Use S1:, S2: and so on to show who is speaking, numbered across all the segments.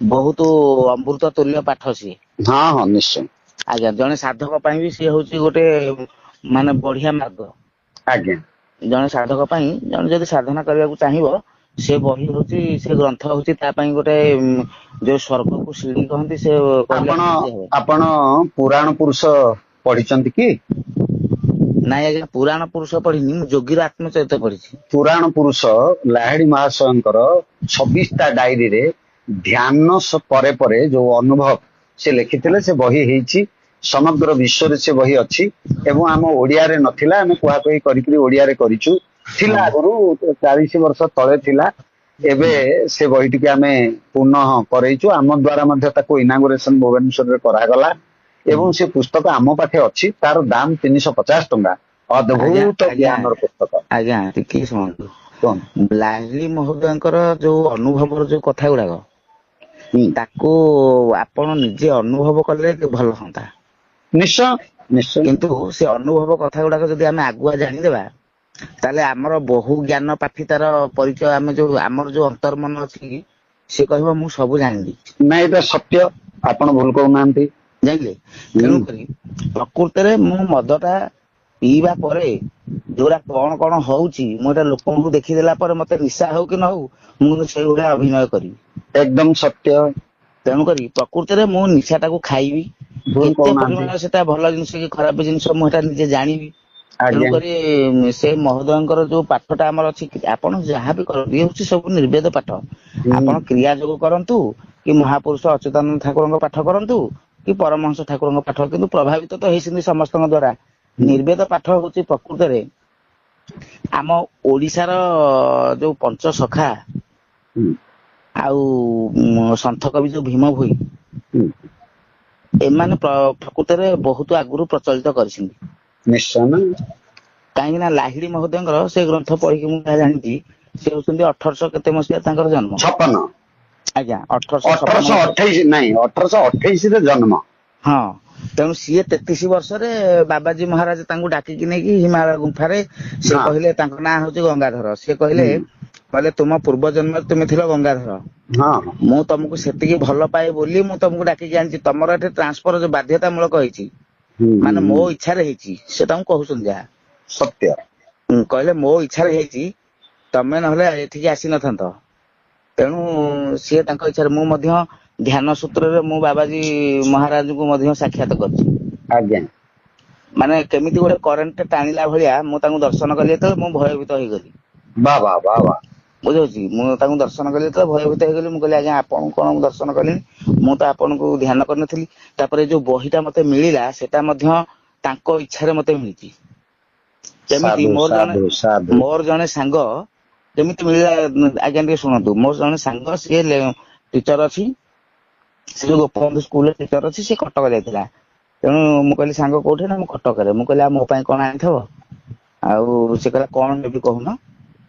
S1: बहुत अमृत तुल्य पाठ सी।
S2: हाँ हाँ निश्चय
S1: आज्ञा जड़े साधक पाई भी सी हूँ गोटे माने बढ़िया मार्ग।
S2: आज्ञा
S1: जड़े साधक पाई जड़े जदि साधना करने को चाहिए से बही हूँ से ग्रंथ हूँ गोटे जो स्वर्ग को सीढ़ी कहती से
S2: आपण
S1: कहले
S2: आपण पुराण पुरुष पढ़िचंती कि?
S1: नाई आज्ञा पुराण पुरुष पढ़ी जोगीर आत्मचरित पढ़ी।
S2: पुराण पुरुष लाहिड़ी महाशयंकर 26टा डायरी रे ध्यान परे परे जो अनुभव से लिखिथिले से बही हेची समग्र विश्व रे से बही अछि एवं आम ओडिया रे नथिला आमे कुहा कही करिकरी ओडिया रे करिचु थिला आगरु 40 वर्ष तळे थिला एबे से बही टिके आमे पुनः करैचु आम द्वारा मध्य ताको इनागुरेशन भुवनेश्वर रे करागला एवं से पुस्तक आम पाखे अछि तार दाम 350 टंका अद्भुत ज्ञान पुस्तक।
S1: आज्ञा टिके शुणु
S2: कौन
S1: लाहिड़ी महोदयଙ୍କର जो अनुभव जो कथा गुड़ाक ताको आपण निजे अनुभव कले भल हंता
S2: निश्चय निश्चय
S1: किंतु से अनुभव कथा गुड़ाक जदि आमे आगुआ जानिदेबा ताले आमर बहु ज्ञान पाठी तार परिचय आमे जो आमर जो अंतर्मन अछि से कहबो मु सब जानिली
S2: ना एटा सत्य आपण भूल को नांती
S1: जानले तेणु करी प्रकृति रे मु मदटा पीवा परे जोरा कौन कौन होउची मोटा लोकन देखि देला पर मते निशा हो कि न हो मु से गुडा अभिनय करी
S2: एकदम सत्य।
S1: तेणु करी प्रकृति रे मु निशाटा को खाइबी केते परिमाण सेटा भल जिंस कि खराब जिंस मु एटा निजे जानिबी। तेणु करी से महोदयंकर जो पाठटा हमर अछि आपण जहा भी कर ये होची सब निर्वेद पाठ आपण क्रिया जोग करंतु कि महापुरुष अच्युतानंद ठाकुरଙ୍କ पाठ करंतु कि परमहंस ठाकुरଙ୍କ पाठ किंतु प्रभावित तो हेसिनी समस्तଙ୍କ द्वारा निर्वेद पाठ होची प्रकृति रे आम ओडिसा रो जो पंच सखा आउ संत कवि जो भीम भोई एमाने प्रकृति रे बहुत आगुरु प्रचलित करछिन
S2: निश्चय ना
S1: कहीं ना लाहिड़ी महोदयंकर से ग्रंथ पढ़ी कि मुझे जानी से होउछन्ती 1800 केते मसिया तांकर जन्म
S2: 56
S1: आज्ञा
S2: 1828 नहीं 1828 रे जन्म
S1: हाँ तेणु सीए 33 वर्ष रे बाबाजी महाराज तांको डाकी कि नै कि हिमालय गुंफा रे से कहले तांको ना होची गंगाधर से कहले तुम पूर्व जन्म तुम थिलो गंगाधर
S2: हां
S1: मु तुमको सेतिकी भल पाए बोली मु तुमको डाकी जानची तमर एटे ट्रांसफर जो बाध्यता मूलक होईची माने मो इच्छा रे हेची से तांको कहउछन जा
S2: सत्य
S1: कहले मो इच्छा रे हेची तमे नहले एठिकी आसी नथंत तेणु सी तांको इच्छा मु मध्य ध्यान सूत्र रे मु बाबाजी महाराज को मध्य साक्षात करछि
S2: आज्ञा
S1: माने केमिति गोटे करंट टाणिला भलिया मु तांको दर्शन कले त मु भयभीत होई गली
S2: वाह वाह वाह वाह
S1: बुझौछि मु तांको दर्शन कले त भयभीत होई गली मु कहले आज्ञा आपन कोन दर्शन कले मु त आपन को ध्यान करनथली तापरे जो बहिटा मते मिलिला सेटा मध्य तांको इच्छा रे मते मिलिछि केमिति मोर जने सांग केमिति मिलिला आज्ञा के सुनतु मोर जने सांग से टीचर अछि से जो गोपबंधु स्कूल टीचर अछि से कटक जायतिला तेणु मु कहली सांग कोठे ना मु कटक रे मु कहली मो पई कोन आनथबो आउ से कहला कोन नेबी कहूना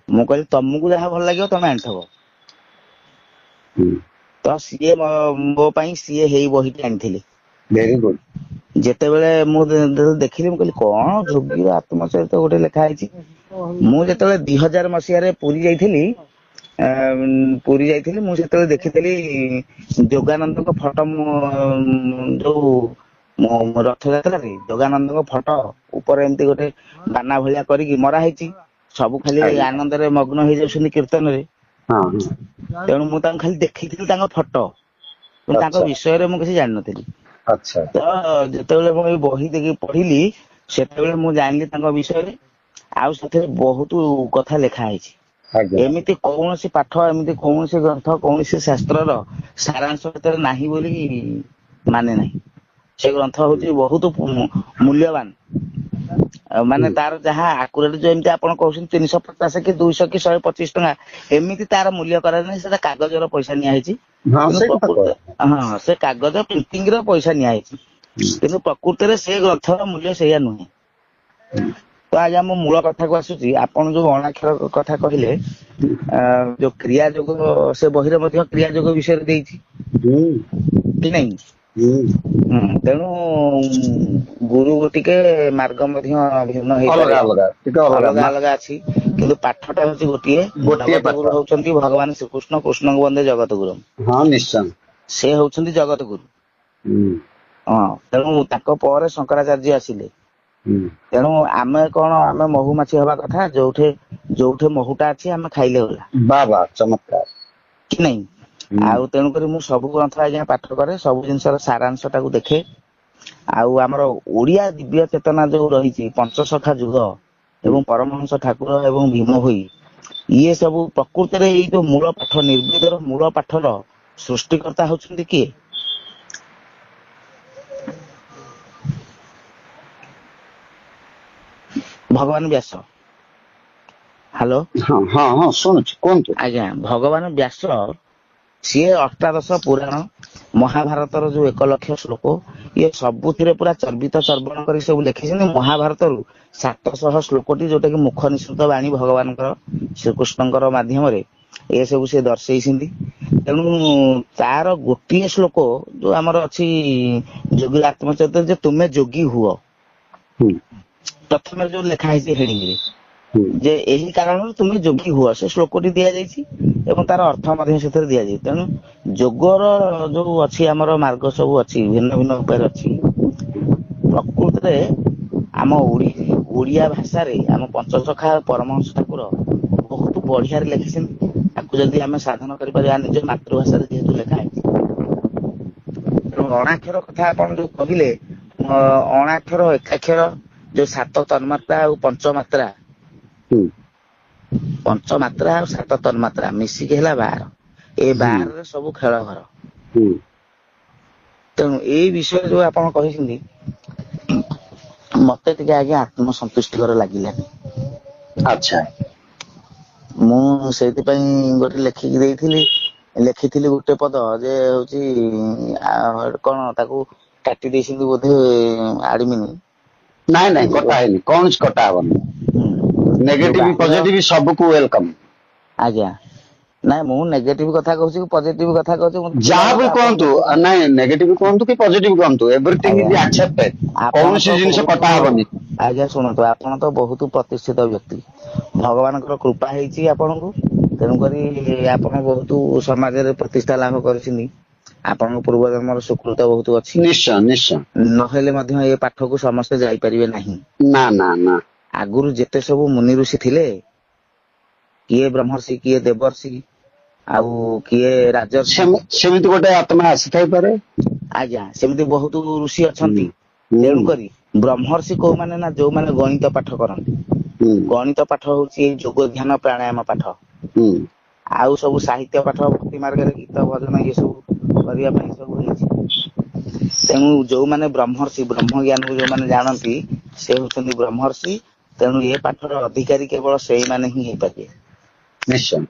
S1: मु कहली तुमको जहा भल लागियो तमे आनथबो तो सीए मो पई सीए हेई बहिटी आनिथिले
S2: वेरी गुड
S1: जेते बेले मु देखिली मु कहली कोन जोगीर आत्मचरित गोटे लेखा आइछि मु जेते बेले 2000 मसिया रे पुरी जाइथिली मु सेते देखिथिली जोगानंद को फोटो जो रथ यात्रा रे जोगानंद को फोटो ऊपर एमती गोटे बाना भलिया करिकी मरा हैछि सब खाली आनंद रे मग्न हो जाउछनी कीर्तन रे हां तेणु मु तांको खाली देखिथिली तांको फोटो तांको विषय रे मु किछि जानि नथिली अच्छा तो जेते बेले मु बही देखि पढिली सेते बेले मु जानली तांको विषय रे आउ सेते बहुत कथा लेखा हैछि एमिति कौनसी पाठ एमिति कौनसी ग्रंथ कौनसी शास्त्र रो सारांश भीतर नाही बोली माने नाही से ग्रंथ होची बहुत मूल्यवान माने तार जहा आकुरेट जो एमिति आपण कहउछन 350 कि 200 कि 125 टका एमिति तार मूल्य करा नै सेटा कागज रो पैसा निया हैछि हां से कागज प्रिंटिंग रो पैसा निया हैछि किंतु प्रकृति रे से ग्रंथ रो मूल्य सेया नुहे तो आज हम मूल कथा को आसुची आपण जो अनाक्षर कथा कहिले जो क्रिया जोग से बहिरे मध्य क्रिया जोग विषय देइछि कि नै तेणु गुरु टिके मार्ग मध्य भिन्न हे अलग अलग अछि किंतु पाठटा होची गोटिए गुरु होचंती भगवान श्री कृष्ण कृष्ण को वंदे जगत गुरु हां निश्चय ସେ ହଉଛନ୍ତି ଜଗତ ଗୁରୁ। ହଁ, ତେଣୁ ତାଙ୍କ ପରେ ଶଙ୍କରାଚାର୍ଯ୍ୟ ଆସିଲେ। ତେଣୁ ଆମେ କଣ, ଆମେ ମହୁମାଛି ହବା କଥା, ଯୋଉଠି ମହୁଟା ଅଛି ଆମେ ଖାଇଲେ ଗଲା।
S2: ବା ବା, ଚମତ୍କାର
S1: କି ନାଇଁ? ଆଉ ତେଣୁକରି ମୁଁ ସବୁ ଗ୍ରନ୍ଥ ଆଜ୍ଞା ପାଠ କରେ, ସବୁ ଜିନିଷର ସାରାଂଶ ଟାକୁ ଦେଖେ। ଆଉ ଆମର ଓଡିଆ ଦିବ୍ୟ ଚେତନା ଯୋଉ ରହିଛି, ପଞ୍ଚସଖା ଯୁଗ ଏବଂ ପରମହଂସ ଠାକୁର ଏବଂ ଭୀମ ଭୋଇ, ଇଏ ସବୁ ପ୍ରକୃତରେ ଏଇ ଯୋଉ ମୂଳ ପାଠ, ନିର୍ବେଦର ମୂଳ ପାଠର ସୃଷ୍ଟିକର୍ତ୍ତା ହଉଛନ୍ତି କିଏ? ଭଗବାନ ବ୍ୟାସ। ହ୍ୟାଲୋ।
S2: ହଁ ହଁ ହଁ, ଶୁଣୁଛି, କୁହନ୍ତୁ।
S1: ଆଜ୍ଞା, ଭଗବାନ ବ୍ୟାସ ସିଏ ଅଷ୍ଟାଦଶ ପୁରାଣ, ମହାଭାରତର ଯୋଉ 1,00,000 ଶ୍ଲୋକ, ଇଏ ସବୁଥିରେ ପୁରା ଚର୍ବିତ ଚର୍ବଣ କରି ସବୁ ଲେଖିଛନ୍ତି। ମହାଭାରତରୁ 700 ଶ୍ଲୋକଟି, ଯୋଉଟା କି ମୁଖ ନିଃସୃତ ବାଣୀ ଭଗବାନଙ୍କର, ଶ୍ରୀକୃଷ୍ଣଙ୍କର ମାଧ୍ୟମରେ ଏ ସବୁ ସେ ଦର୍ଶେଇଛନ୍ତି। ତେଣୁ ତାର ଗୋଟିଏ ଶ୍ଲୋକ ଯୋଉ ଆମର ଅଛି ଯୋଗୀ ଆତ୍ମଚରିତରେ, ଯେ ତୁମେ ଯୋଗୀ ହୁଅ, ପ୍ରଥମରେ ଯୋଉ ଲେଖା ହେଇଛି ହେଡିଙ୍ଗରେ, ଯେ ଏହି କାରଣରୁ ତୁମେ ଯୋଗୀ ହୁଅ, ସେ ଶ୍ଲୋକଟି ଦିଆଯାଇଛି ଏବଂ ତାର ଅର୍ଥ ମଧ୍ୟ ସେଥିରେ ଦିଆଯାଇଛି। ତେଣୁ ଯୋଗର ଯୋଉ ଅଛି ଆମର ମାର୍ଗ ସବୁ ଅଛି, ଭିନ୍ନ ଭିନ୍ନ ଉପାୟରେ ଅଛି। ପ୍ରକୃତରେ ଆମ ଓଡିଆ ଭାଷାରେ ଆମ ପଞ୍ଚସଖା ପରମହଂସ ଠାକୁର ବହୁତ ବଢିଆରେ ଲେଖିଛନ୍ତି। ତାକୁ ଯଦି ଆମେ ସାଧନ କରିପାରିବା, ନିଜ ମାତୃଭାଷାରେ ଯେହେତୁ ଲେଖା ହେଇଛି। ତେଣୁ ଅଣାକ୍ଷର କଥା ଆପଣ ଯୋଉ କହିଲେ, ଅଣାକ୍ଷର ଏକାକ୍ଷର ଯୋଉ 7 ତନ୍ମାତ୍ରା ଆଉ ପଞ୍ଚମାତ୍ରା, ପଞ୍ଚମାତ୍ରା ଆଉ 7 ତନ୍ମାତ୍ରା ମିଶିକି ହେଲା 12। ଏ 12ରେ ସବୁ ଖେଳ ଘର। ତେଣୁ ଏଇ ବିଷୟରେ ଯୋଉ ଆପଣ କହିଛନ୍ତି, ମତେ ଟିକେ ଆଜ୍ଞା ଆତ୍ମସନ୍ତୁଷ୍ଟିକର ଲାଗିଲାନି।
S2: ଆଚ୍ଛା।
S1: ମୁଁ ସେଇଥିପାଇଁ ଗୋଟେ ଲେଖିଥିଲି ଗୋଟେ ପଦ, ଯେ ହଉଛି କଣ ତାକୁ କାଟି ଦେଇଛନ୍ତି ବୋଧେ ଆଡମିନି।
S2: ନାଇଁ ନାଇଁ, କଟା ହେଇନି, କୌଣସି କଟା ହବନି।
S1: ଯୋଉ
S2: ନେଗେଟିଭ
S1: ବାହ୍ୟ,
S2: ପଜିଟିଭ ସବୁକୁ ୱେଲକମ୍।
S1: ଆଜ୍ଞା, ନାଇଁ ମୁଁ ନେଗେଟିଭ କଥା କହୁଛି କି ପଜିଟିଭ କଥା କହୁଛି, ମୁଁ ଥିଲା
S2: ଯାହା
S1: ବେଳେ
S2: ବି
S1: ତ ଆପଣ
S2: କୁହନ୍ତୁ,
S1: ଦେଖୁଛନ୍ତି।
S2: ନାଇଁ ନେଗେଟିଭ କୁହନ୍ତୁ କି ପଜିଟିଭ କୁହନ୍ତୁ, ଏଭରିଥିଙ୍ଗ
S1: ଆଜ୍ଞା,
S2: ଇଜ ଆକ୍ସେପ୍ଟେଡ।
S1: ଆପଣ
S2: କୌଣସି
S1: ତ
S2: ଜିନିଷ
S1: ବହୁତ,
S2: କଟା ହବନି।
S1: ଆଜ୍ଞା ଶୁଣନ୍ତୁ, ଆପଣ ତ ବହୁତ ପ୍ରତିଷ୍ଠିତ ବ୍ୟକ୍ତି, ଭଗବାନଙ୍କର କୃପା ହେଇଛି ଆପଣଙ୍କୁ। ତେଣୁକରି ଆପଣ ବହୁତ ସମାଜରେ ପ୍ରତିଷ୍ଠା ଲାଭ କରିଛନ୍ତି। ଆପଣଙ୍କ ପୂର୍ବ ଜନ୍ମର ସୁକୃତ ବହୁତ ଅଛି।
S2: ନିଶ୍ଚୟ ନିଶ୍ଚୟ।
S1: ନହେଲେ ମଧ୍ୟ ଏ ପାଠକୁ ସମସ୍ତେ ଯାଇପାରିବେ ନାହିଁ।
S2: ନା ନା ନା।
S1: ଆଗରୁ ଯେତେ ସବୁ ମୁନି ଋଷି ଥିଲେ, କିଏ ବ୍ରହ୍ମର୍ଷି, କିଏ ଦେବର୍ଷି, ଆଉ କିଏ ରାଜର୍ଷି,
S2: ସେମିତି ଗୋଟେ ଆତ୍ମା ଆସିଥାଇପାରେ।
S1: ଆଜ୍ଞା ସେମିତି ବହୁତ ଋଷି
S2: ହୁଁ
S1: ଅଛନ୍ତି।
S2: ହୁଁ
S1: ତେଣୁକରି ବ୍ରହ୍ମର୍ଷି କୋଉମାନେ ନା, ଯୋଉମାନେ ଗଣିତ ପାଠ କରନ୍ତି।
S2: ହୁଁ
S1: ଗଣିତ ପାଠ ହଉଛି ଏଇ ଯୋଗ ଧ୍ୟାନ ପ୍ରାଣାୟାମ ପାଠ।
S2: ହୁଁ
S1: ଆଉ ସବୁ ସାହିତ୍ୟ ପାଠ, ଭକ୍ତି ମାର୍ଗରେ ଗୀତ ଭଜନ ଇଏ ସବୁ କରିବା ପାଇଁ ସବୁ ହେଇଛି। ତେଣୁ ଯୋଉମାନେ ବ୍ରହ୍ମର୍ଷି, ବ୍ରହ୍ମ ଜ୍ଞାନକୁ ଯୋଉମାନେ ଜାଣନ୍ତି, ସେ ହଉଛନ୍ତି ବ୍ରହ୍ମର୍ଷି। ତେଣୁ ଏ ପାଠର ଅଧିକାରୀ କେବଳ ସେଇମାନେ ହିଁ ହେଇପାରିବେ।
S2: ନିଶ୍ଚୟ।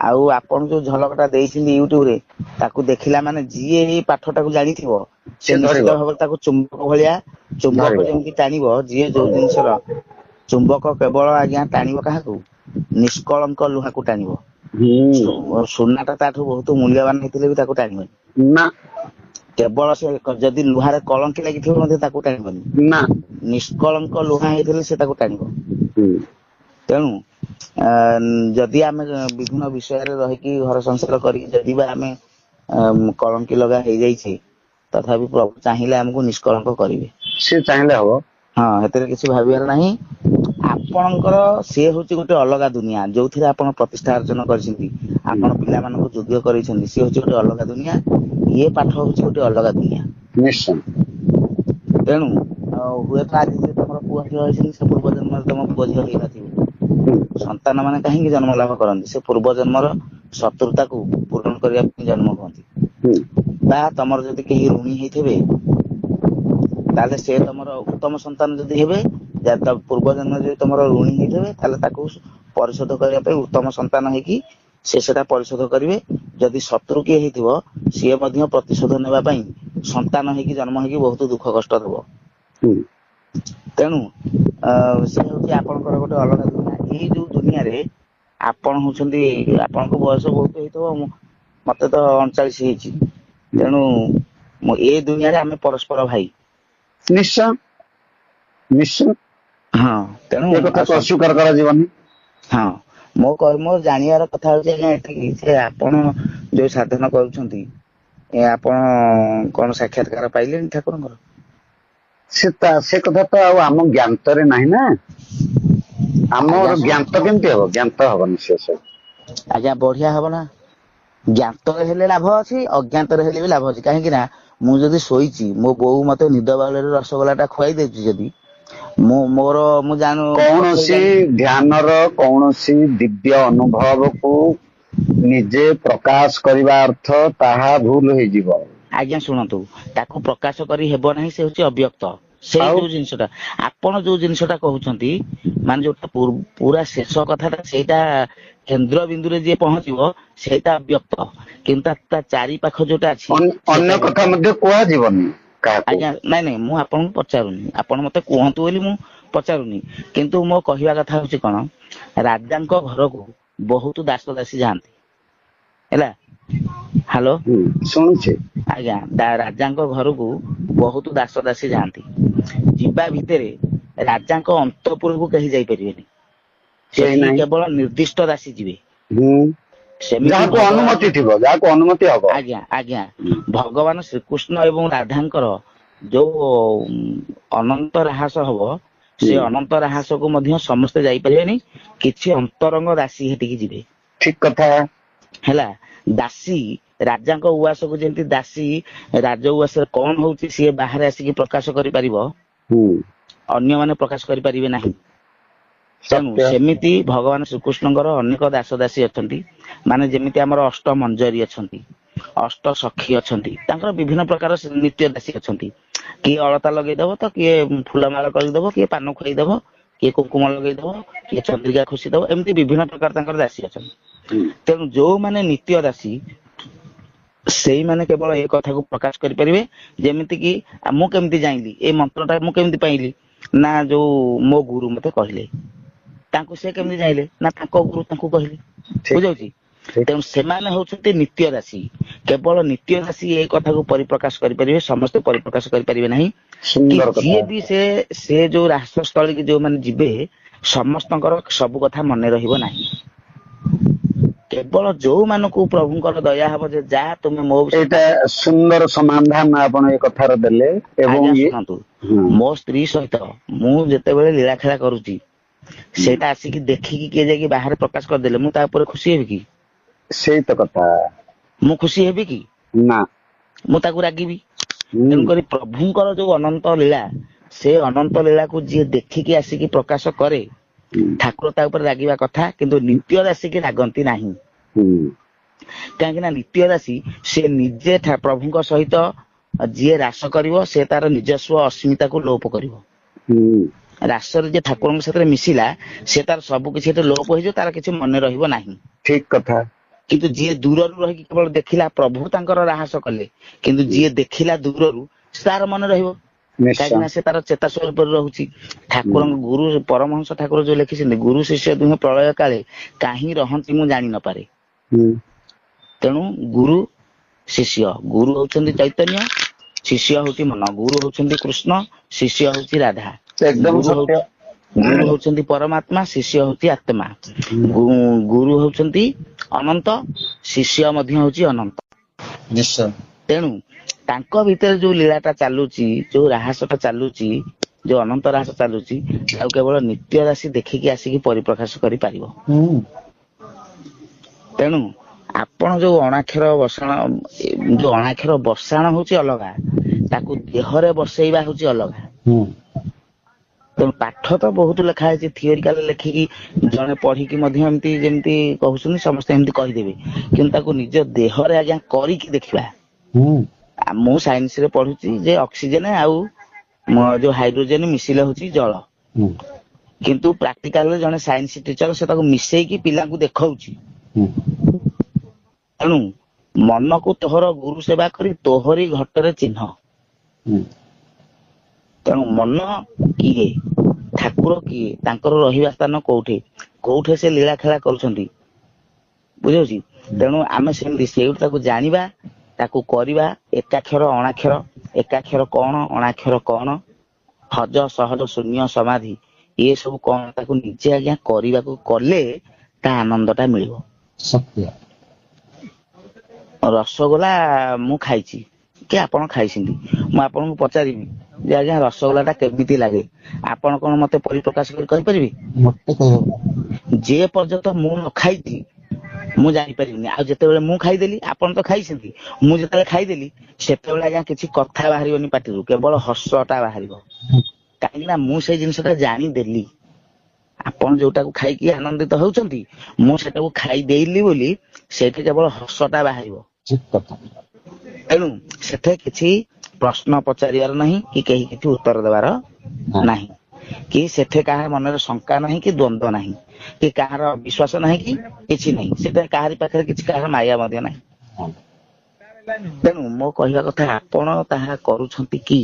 S1: ଆଉ ଆପଣ ଯୋଉ ଝଲକଟା ଦେଇଛନ୍ତି ୟୁଟ୍ୟୁବ ରେ, ତାକୁ ଦେଖିଲା ମାନେ ଯିଏ ଏଇ ପାଠ ଟାକୁ ଜାଣିଥିବ, ସେ ନିଶ୍ଚିତ ଭାବରେ ତାକୁ ଚୁମ୍ବକ ଭଳିଆ, ଚୁମ୍ବକ
S2: ଧରିବ।
S1: ଯେମିତି ଟାଣିବ, ଯିଏ ଯୋଉ ଜିନିଷର ଚୁମ୍ବକ କେବଳ ଆଜ୍ଞା ଟାଣିବ କାହାକୁ, ନିଷ୍କଳଙ୍କ ଲୁହାକୁ ଟାଣିବ। ସୁନାଟା ତାଠୁ ବହୁତ ମୂଲ୍ୟବାନ ହେଇଥିଲେ ବି ତାକୁ ଟାଣିବନି।
S2: ନା
S1: କେବଳ ସେ ଯଦି ଲୁହାରେ କଳଙ୍କି ଲାଗିଥିବ ମଧ୍ୟ ତାକୁ ଟାଣିବନି।
S2: ନା।
S1: ନିଷ୍କଳଙ୍କ ଲୁହା ହେଇଥିଲେ ସେ ତାକୁ ଟାଣିବ। ତେଣୁ ଯଦି ଆମେ ବିଭିନ୍ନ ବିଷୟରେ ରହିକି ଘର ସଂସାର କରିକି ଯଦି ବା ଆମେ କଳଙ୍କି ଲଗା ହେଇଯାଇଛି, ତଥାପି ପ୍ରଭୁ ଚାହିଁଲେ ଆମକୁ ନିଷ୍କଳଙ୍କ କରିବେ।
S2: ସେ ଚାହିଁଲେ ହବ।
S1: ହଁ, ସେଥିରେ କିଛି ଭାବିବାର ନାହିଁ। ଆପଣଙ୍କର ସିଏ ହଉଛି ଗୋଟେ ଅଲଗା ଦୁନିଆ, ଯୋଉଥିରେ ଆପଣ ପ୍ରତିଷ୍ଠା ଅର୍ଜନ କରିଛନ୍ତି, ଆପଣ ପିଲାମାନଙ୍କୁ ଯୋଗ୍ୟ କରିଛନ୍ତି, ସିଏ ହଉଛି ଗୋଟେ ଅଲଗା ଦୁନିଆ। ଇଏ ପାଠ ହଉଛି ଗୋଟେ ଅଲଗା ଦୁନିଆ।
S2: ନିଶ୍ଚୟ।
S1: ତେଣୁ ହୁଏତ ଆଜି ଯେ ତମର ପୁଅ ଝିଅ ହେଇଛନ୍ତି, ସେ ପୂର୍ବ ଜନ୍ମରେ ତମ ପୁଅ ଝିଅ ହେଇନଥିବେ। ସନ୍ତାନ ମାନେ କାହିଁକି ଜନ୍ମ ଲାଭ କରନ୍ତି? ସେ ପୂର୍ବ ଜନ୍ମର ଶତ୍ରୁତାକୁ ପୂରଣ କରିବା ପାଇଁ ଜନ୍ମ ହୁଅନ୍ତି। ବା ତମର ଯଦି କେହି ଋଣୀ ହେଇଥିବେ, ତାହେଲେ ସେ ତମର ଉତ୍ତମ ସନ୍ତାନ ଯଦି ହେବେ, ପୂର୍ବ ଜନ୍ମରେ ଯଦି ତମର ଋଣୀ ହେଇଥିବେ, ତାହେଲେ ତାକୁ ପରିଶୋଧ କରିବା ପାଇଁ ଉତ୍ତମ ସନ୍ତାନ ହେଇକି ସେ ସେଟା ପରିଶୋଧ କରିବେ। ଯଦି ଶତ୍ରୁ କିଏ ହେଇଥିବ, ସିଏ ମଧ୍ୟ ପ୍ରତିଶୋଧ ନେବା ପାଇଁ ସନ୍ତାନ ହେଇକି ଜନ୍ମ ହେଇକି ବହୁତ ଦୁଃଖ କଷ୍ଟ ଦବ। ତେଣୁ ସେ ହଉଛି ଆପଣଙ୍କର ଗୋଟେ ଅଲଗା ଦୁନିଆ। ଏଇ ଯୋଉ ଦୁନିଆରେ ଆପଣ ହଉଛନ୍ତି, ଆପଣଙ୍କ ବୟସ ବହୁତ ହେଇଥିବ, ମତେ ତ 39 ହେଇଛି। ତେଣୁ ଏ ଦୁନିଆରେ ଆମେ ପରସ୍ପର ଭାଇ।
S2: ନିଶ୍ଚୟ ନିଶ୍ଚୟ।
S1: ହଁ, ତେଣୁ
S2: ଏ କଥାକୁ ଅସ୍ୱୀକାର କରାଯିବନି।
S1: ହଁ, ମୋ ଜାଣିବାର କଥା ହଉଛି ଆଜ୍ଞା ଏତିକି, ଯେ ଆପଣ ଯୋଉ ସାଧନ କରୁଛନ୍ତି, ଆପଣ କଣ ସାକ୍ଷାତକାର ପାଇଲେନି ଠାକୁରଙ୍କର?
S2: ସେ କଥା ତ ଆଉ ଆମ ଜ୍ଞାତରେ ନାହିଁ ନା।
S1: ଆଜ୍ଞା
S2: ଆମର ଜ୍ଞାତ
S1: ଶୁଣନ୍ତୁ
S2: କେମିତି ହବ? ଜ୍ଞାତ ହବନି ସେ ସବୁ।
S1: ଆଜ୍ଞା ବଢିଆ ହବ ନା। ଜ୍ଞାତରେ ହେଲେ ଲାଭ ଅଛି, ଅଜ୍ଞାତରେ ହେଲେ ବି ଲାଭ ଅଛି। କାହିଁକି ନା ମୁଁ ଯଦି ଶୋଇଛି, ମୋ ବୋଉ ମତେ ନିଦ ବାଉଳରେ ରସଗୋଲା ଟା ଖୁଆଇ ଦେଉଛି, ଯଦି ମୁଁ ପଛରେ
S2: କୌଣସି
S1: ଜାଣି
S2: ଧ୍ୟାନର କୌଣସି ଦିବ୍ୟ ଅନୁଭବକୁ ନିଜେ ପ୍ରକାଶ କରିବା ଅର୍ଥ ତାହା ଭୁଲ ହେଇଯିବ।
S1: ଆଜ୍ଞା ଶୁଣନ୍ତୁ, ତାକୁ ପ୍ରକାଶ କରି ହେବ ନାହିଁ, ସେ ହଉଛି ଅବ୍ୟକ୍ତ। ସେଇ
S2: ଆଉ
S1: ଯୋଉ ଜିନିଷଟା ଆପଣ ଯୋଉ ଜିନିଷଟା କହୁଛନ୍ତି, ମାନେ ଯୋଉଟା ପୁରା ଶେଷ କଥାଟା, ସେଇଟା କେନ୍ଦ୍ର ବିନ୍ଦୁରେ ଯିଏ ପହଞ୍ଚିବ ସେଇଟା ଅବ୍ୟକ୍ତ। କିନ୍ତୁ ତା ଚାରି ପାଖ ଯୋଉଟା ଅଛି ସେଇଟା
S2: ଅନ୍ୟ
S1: ବ୍ୟକ୍ତ।
S2: କଥା ମଧ୍ୟ କୁହାଯିବନି କାହାକୁ।
S1: ଆଜ୍ଞା ନାଇଁ ମୁଁ ଆପଣଙ୍କୁ ପଚାରୁନି, ଆପଣ ମତେ କୁହନ୍ତୁ ବୋଲି ମୁଁ ପଚାରୁନି। କିନ୍ତୁ ମୋ କହିବା କଥା ହଉଛି କଣ, ରାଜାଙ୍କ ଘରକୁ ବହୁତ ଦାସ ଦାସୀ ଯାଆନ୍ତି ହେଲା। ହ୍ୟାଲୋ।
S2: ଶୁଣୁଛି।
S1: ଆଜ୍ଞା ରାଜାଙ୍କ ଘରକୁ ବହୁତ ଦାସ ଦାସୀ ଯାଆନ୍ତି। ଯିବା ଭିତରେ ରାଜାଙ୍କ ଅନ୍ତପୁରକୁ କେହି ଯାଇପାରିବେନି।
S2: କେହି
S1: ସେଠି
S2: ନାହିଁ।
S1: କେବଳ ନିର୍ଦ୍ଦିଷ୍ଟ ଦାସୀ ଯିବେ।
S2: ହୁଁ।
S1: ସେମିତି
S2: ଯାହାକୁ
S1: ଭଗବାନ,
S2: ଅନୁମତି ଥିବ, ଯାହାକୁ ଅନୁମତି ହବ।
S1: ଆଜ୍ଞା ଆଜ୍ଞା ଭଗବାନ ଶ୍ରୀକୃଷ୍ଣ ଏବଂ ରାଧାଙ୍କର ଯୋଉ ଅନନ୍ତ ରାହାସ ହବ, ସେ
S2: ହୁଁ
S1: ଅନନ୍ତ ରାହାସକୁ ମଧ୍ୟ ସମସ୍ତେ ଯାଇପାରିବେନି। କିଛି ଅନ୍ତରଙ୍ଗ ଦାସୀ ହେଠିକି ଯିବେ।
S2: ଠିକ କଥା।
S1: ହେଲା। ଦାସୀ ରାଜାଙ୍କ ଉଆସକୁ ଯେମିତି ଦାସୀ ରାଜ ଉଆସରେ କଣ ହଉଛି ସିଏ ବାହାରେ ଆସିକି ପ୍ରକାଶ କରିପାରିବ,
S2: ହୁଁ।
S1: ଅନ୍ୟମାନେ ପ୍ରକାଶ କରିପାରିବେ ନାହିଁ। ତେଣୁ
S2: ସତ୍ୟ।
S1: ସେମିତି ଭଗବାନ ଶ୍ରୀକୃଷ୍ଣଙ୍କର ଅନେକ ଦାସ ଦାସୀ ଅଛନ୍ତି। ମାନେ ଯେମିତି ଆମର ଅଷ୍ଟ ମଞ୍ଜରୀ ଅଛନ୍ତି, ଅଷ୍ଟ ସଖୀ ଅଛନ୍ତି, ତାଙ୍କର ବିଭିନ୍ନ ପ୍ରକାର ନିତ୍ୟ ଦାସୀ ଅଛନ୍ତି। କିଏ ଅଳତା ଲଗେଇଦବ ତ, କିଏ ଫୁଲମାଳ କରିଦବ, କିଏ ପାନ ଖୁଆଇଦବ, କିଏ କୁଙ୍କୁମ ଲଗେଇଦବ, କିଏ ଚନ୍ଦ୍ରିକା ଖୁସିଦବ, ଏମିତି ବିଭିନ୍ନ ପ୍ରକାର ତାଙ୍କର ଦାସୀ ଅଛନ୍ତି।
S2: ହୁଁ।
S1: ତେଣୁ ଯୋଉମାନେ ନିତ୍ୟ ଦାସୀ, ସେଇମାନେ କେବଳ ଏ କଥାକୁ ପ୍ରକାଶ କରିପାରିବେ। ଯେମିତି କିି ମୁଁ କେମିତି ଜାଣିଲି ଏଇ ମନ୍ତ୍ର ଟା, ମୁଁ କେମିତି ପାଇଲି ନା ଯୋଉ ମୋ ଗୁରୁ ମତେ କହିଲେ। ତାଙ୍କୁ ସେ କେମିତି ଜାଣିଲେ ନା ତାଙ୍କ ଗୁରୁ ତାଙ୍କୁ କହିଲେ।
S2: ଠିକ
S1: ବୁଝାଉଛି।
S2: ଠିକ।
S1: ତେଣୁ ସେମାନେ ହଉଛନ୍ତି ନିତ୍ୟ ଦାସୀ। କେବଳ ନିତ୍ୟ ଦାସୀ ଏଇ କଥାକୁ ପରିପ୍ରକାଶ କରିପାରିବେ, ସମସ୍ତେ ପରିପ୍ରକାଶ କରିପାରିବେ ନାହିଁ। କି
S2: ସୁନ୍ଦର କଥା।
S1: ଯିଏ ବି ସେ ଯୋଉ ରାସସ୍ଥଳୀ କି ଯୋଉମାନେ ଯିବେ, ସମସ୍ତଙ୍କର ସବୁ କଥା ମନେ ରହିବ ନାହିଁ। କେବଳ ଯୋଉମାନଙ୍କୁ ପ୍ରଭୁଙ୍କର ଦୟା ହବ ଯେ ଯାହା ତୁମେ ମୋ ବିଷୟରେ
S2: ଏଇଟା ସୁନ୍ଦର ସମାଧାନ ଆପଣ ଏ କଥାର ଦେଲେ। ଏବଂ
S1: ଆଜ୍ଞା
S2: ଇଏ
S1: ଶୁଣନ୍ତୁ,
S2: ହଁ
S1: ମୋ ସ୍ତ୍ରୀ ସହିତ ମୁଁ ଯେତେବେଳେ ଲୀଳା ଖେଳା କରୁଛି, ସେଇଟା ଆସିକି ଦେଖିକି କିଏ ଯାଇକି ବାହାରେ ପ୍ରକାଶ କରିଦେଲେ, ମୁଁ ତା ଉପରେ ଖୁସି ହେବି କି?
S2: ସେଇତ କଥା।
S1: ମୁଁ ଖୁସି ହେବି କି?
S2: ନା।
S1: ମୁଁ ତାକୁ ରାଗିବି।
S2: ହୁଁ
S1: ତେଣୁକରି ପ୍ରଭୁଙ୍କର ଯୋଉ ଅନନ୍ତ ଲୀଳା, ସେ ଅନନ୍ତ ଲୀଳାକୁ ଯିଏ ଦେଖିକି ଆସିକି ପ୍ରକାଶ କରେ,
S2: ହୁଁ
S1: ଠାକୁର ତା ଉପରେ ରାଗିବା କଥା। କିନ୍ତୁ ନିତ୍ୟ ଦାସୀକି ରାଗନ୍ତି ନାହିଁ।
S2: ହୁଁ।
S1: କାହିଁକି ନା ନିତ୍ୟ ଦାସୀ ସେ ନିଜେ ପ୍ରଭୁଙ୍କ ସହିତ ଯିଏ ରାସ କରିବ, ସେ ତାର ନିଜସ୍ୱ ଅସ୍ମିତାକୁ ଲୋପ କରିବ।
S2: ହୁଁ।
S1: ରାସରେ ଯିଏ ଠାକୁରଙ୍କ ସାଥିରେ ମିଶିଲା, ସେ ତାର ସବୁ କିଛି ଏଠି ଲୋପ ହେଇଯିବ, ତାର କିଛି ମନେ ରହିବ ନାହିଁ।
S2: ଠିକ କଥା।
S1: କିନ୍ତୁ ଯିଏ ଦୂରରୁ ରହିକି କେବଳ ଦେଖିଲା, ପ୍ରଭୁ ତାଙ୍କର ରାହାସ କଲେ, କିନ୍ତୁ ଯିଏ ଦେଖିଲା ଦୂରରୁ, ତାର ମନେ ରହିବ। କାହିଁକି
S2: ନିଶ୍ଚୟ।
S1: ନା ସେ ତାର ଚେତା ସ୍ୱରୂପରେ ରହୁଛି।
S2: ହୁଁ
S1: ଠାକୁରଙ୍କ ଗୁରୁ ପରମହଂସ ଠାକୁର ଯୋଉ ଲେଖିଛନ୍ତି, ଗୁରୁ ଶିଷ୍ୟ ଦୁହେଁ ପ୍ରଳୟ କାଳେ କାହିଁ ରହନ୍ତି ମୁଁ ଜାଣି ନପାରେ।
S2: ହୁଁ।
S1: ତେଣୁ ଗୁରୁ ଶିଷ୍ୟ, ଗୁରୁ ହଉଛନ୍ତି ଚୈତନ୍ୟ, ଶିଷ୍ୟ ହଉଛି ମନ। ଗୁରୁ ହଉଛନ୍ତି କୃଷ୍ଣ, ଶିଷ୍ୟ ହଉଛି ରାଧା।
S2: ଏକଦମ ସତ୍ୟ।
S1: ଗୁରୁ ହଉଛନ୍ତି ପରମାତ୍ମା, ଶିଷ୍ୟ ହଉଛି ଆତ୍ମା।
S2: ହୁଁ
S1: ଗୁରୁ ହଉଛନ୍ତି ଅନନ୍ତ, ଶିଷ୍ୟ ମଧ୍ୟ ହଉଛି ଅନନ୍ତ।
S2: ନିଶ୍ଚୟ।
S1: ତେଣୁ ତାଙ୍କ ଭିତରେ ଯୋଉ ଲୀଳାଟା ଚାଲୁଛି, ଯୋଉ ରାହାସ ଟା ଚାଲୁଛି, ଯୋଉ ଅନନ୍ତ ରାହାସ ଚାଲୁଛି, ଆଉ କେବଳ ନିତ୍ୟ ଦାସୀ ଦେଖିକି ଆସିକି ପରିପ୍ରକାଶ କରିପାରିବ।
S2: ହୁଁ।
S1: ତେଣୁ ଆପଣ ଯୋଉ ଅଣାକ୍ଷର ବସାଣ, ଯୋଉ ଅଣାକ୍ଷର ବସାଣ ହଉଛି ଅଲଗା, ତାକୁ ଦେହରେ ବସେଇବା ହଉଛି ଅଲଗା।
S2: ହୁଁ।
S1: ତେଣୁ ପାଠ ତ ବହୁତ ଲେଖା ହେଇଛି, ଥିଓରିକାଲ ଲେଖିକି ଜଣେ ପଢିକି ମଧ୍ୟ ଏମିତି ଯେମିତି କହୁଛନ୍ତି ସମସ୍ତେ ଏମିତି କହିଦେବେ, କିନ୍ତୁ ତାକୁ ନିଜ ଦେହରେ ଆଜ୍ଞା କରିକି ଦେଖିବା।
S2: ହୁଁ।
S1: ମୁଁ ସାଇନ୍ସ ରେ ପଢୁଛି ଯେ ଅକ୍ସିଜେନ ଆଉ ଯୋଉ ହାଇଡ୍ରୋଜେନ ମିଶିଲେ ହଉଛି ଜଳ।
S2: ହୁଁ।
S1: କିନ୍ତୁ ପ୍ରାକ୍ଟିକାଲରେ ଜଣେ ସାଇନ୍ସ ଟିଚର ସେ ତାକୁ ମିଶେଇକି ପିଲାଙ୍କୁ ଦେଖଉଛି।
S2: ହୁଁ।
S1: ତେଣୁ ମନକୁ ତୋହର ଗୁରୁ ସେବା କରି, ତୋହରି ଘଟରେ ଚିହ୍ନ।
S2: ହୁଁ।
S1: ତେଣୁ ମନ କିଏ? ଠାକୁର କିଏ? ତାଙ୍କର ରହିବା ସ୍ଥାନ କୋଉଠି? କୋଉଠି ସେ ଲୀଳା ଖେଳା କରୁଛନ୍ତି? ବୁଝାଉଛି। ତେଣୁ ଆମେ ସେମିତି ସେଇଠୁ ତାକୁ ଜାଣିବା, ତାକୁ କରିବା। ଏକାକ୍ଷର ଅଣାକ୍ଷର, ଏକାକ୍ଷର କଣ ଅଣାକ୍ଷର କଣ, ହଜ ସହଜ ଶୂନ୍ୟ ସମାଧି, ଏ ସବୁ କଣ, ତାକୁ ନିଜେ ଆଜ୍ଞା କରିବାକୁ କଲେ ତା ଆନନ୍ଦ ଟା ମିଳିବ।
S2: ସତ୍ୟ।
S1: ରସଗୋଲା ମୁଁ ଖାଇଛି କି ଆପଣ ଖାଇଛନ୍ତି, ମୁଁ ଆପଣଙ୍କୁ ପଚାରିବି ଯେ ଆଜ୍ଞା ରସଗୋଲା ଟା କେମିତି ଲାଗେ, ଆପଣ କଣ ମତେ ପରିପ୍ରକାଶ କରି କହିପାରିବେ?
S2: ମତେ କହିବ
S1: ଯେ ପର୍ଯ୍ୟନ୍ତ ମୁଁ ନ ଖାଇଛି ମୁଁ ଜାଣିପାରିବିନି। ଆଉ ଯେତେବେଳେ ମୁଁ ଖାଇଦେଲି, ଆପଣ ତ ଖାଇଛନ୍ତି, ମୁଁ ଯେତେବେଳେ ଖାଇଦେଲି ସେତେବେଳେ ଆଜ୍ଞା କିଛି କଥା ବାହାରିବନି ପାଟିରୁ, କେବଳ ହସଟା ବାହାରିବ। କାହିଁକି ନା ମୁଁ ସେଇ ଜିନିଷ ଟା ଜାଣିଦେଲି। ଆପଣ ଯୋଉଟାକୁ ଖାଇକି ଆନନ୍ଦିତ ହଉଛନ୍ତି, ମୁଁ ସେଟାକୁ ଖାଇଦେଲି ବୋଲି ସେଇଠି କେବଳ ହସଟା ବାହାରିବ।
S2: ଠିକ କଥା।
S1: ତେଣୁ ସେଥିରେ କିଛି ପ୍ରଶ୍ନ ପଚାରିବାର ନାହିଁ କି କେହି କିଛି ଉତ୍ତର ଦେବାର ନାହିଁ, କି ସେଠି କାହା ମନରେ ଶଙ୍କା ନାହିଁ କି ଦ୍ୱନ୍ଦ୍ୱ ନାହିଁ, କି କାହାର ବିଶ୍ୱାସ ନାହିଁ କି କିଛି ନାହିଁ। ସେଟା କାହାରି ପାଖରେ କିଛି କାହାର ମାୟା ମଧ୍ୟ ନାହିଁ। ତେଣୁ ମୋ କହିବା କଥା, ଆପଣ ତାହା କରୁଛନ୍ତି କି?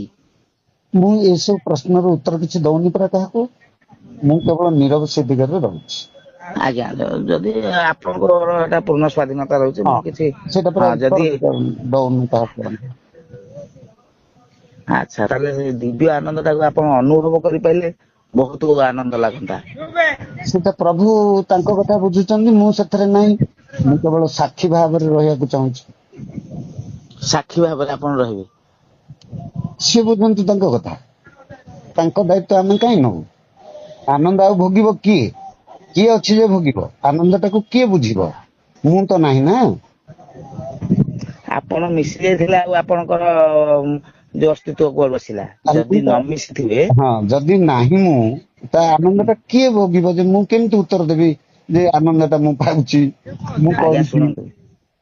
S2: ମୁଁ ଏସବୁ ପ୍ରଶ୍ନର ଉତ୍ତର କିଛି ଦଉନି ପରା କାହାକୁ। ମୁଁ କେବଳ ନିରବ ସେ ଦିଗରେ ରହୁଛି।
S1: ଆଜ୍ଞା, ଯଦି ଆପଣଙ୍କର ଏଟା ପୂର୍ଣ୍ଣ ସ୍ୱାଧୀନତା ରହୁଛି,
S2: ହଁ
S1: ମୁଁ କିଛି
S2: ସେଇଟା ପରା
S1: ହଁ
S2: ଉତ୍ତର
S1: ଯଦି
S2: ଦଉନି କାହାକୁ।
S1: ଆଚ୍ଛା, ତାହେଲେ ଦିବ୍ୟ ଆନନ୍ଦ ଟାକୁ ଆପଣ ଅନୁଭବ କରିପାରିଲେ ବହୁତ ଆନନ୍ଦ ଲାଗନ୍ତା।
S2: ସେଟା ପ୍ରଭୁ ତାଙ୍କ କଥା ବୁଝୁଛନ୍ତି, ମୁଁ ସେଥିରେ ନାହିଁ। ମୁଁ କେବଳ ସାକ୍ଷୀ ଭାବରେ ରହିବାକୁ ଚାହୁଁଛି।
S1: ସାକ୍ଷୀ ଭାବରେ ଆପଣ ରହିବେ।
S2: ସିଏ ବୁଝନ୍ତୁ ତାଙ୍କ କଥା, ତାଙ୍କ ଦାୟିତ୍ୱ ଆମେ କାହିଁ ନବୁ? ଆନନ୍ଦ ଆଉ ଭୋଗିବ କିଏ? କିଏ ଅଛି ଯେ ଭୋଗିବ? ଆନନ୍ଦ ଟାକୁ କିଏ ବୁଝିବ? ମୁଁ ତ ନାହିଁ ନା।
S1: ଆପଣ ମିଶି ଯାଇଥିଲେ ଆଉ ଆପଣଙ୍କର ଯୋଉ ଅସ୍ତିତ୍ୱ କୁଆଡୁ ଆସିଲା? ଯଦି
S2: ଆନନ୍ଦ
S1: ନ ମିଶିଥିବେ,
S2: ହଁ ଯଦି ନାହିଁ ମୁଁ, ତା ଆନନ୍ଦ ଟା କିଏ ଭୋଗିବ? ଯେ ମୁଁ କେମିତି ଉତ୍ତର ଦେବି ଯେ ଆନନ୍ଦ ଟା ମୁଁ ପାଉଛି, ମୁଁ
S1: ଆଜ୍ଞା
S2: କରୁଛି।
S1: ଶୁଣନ୍ତୁ,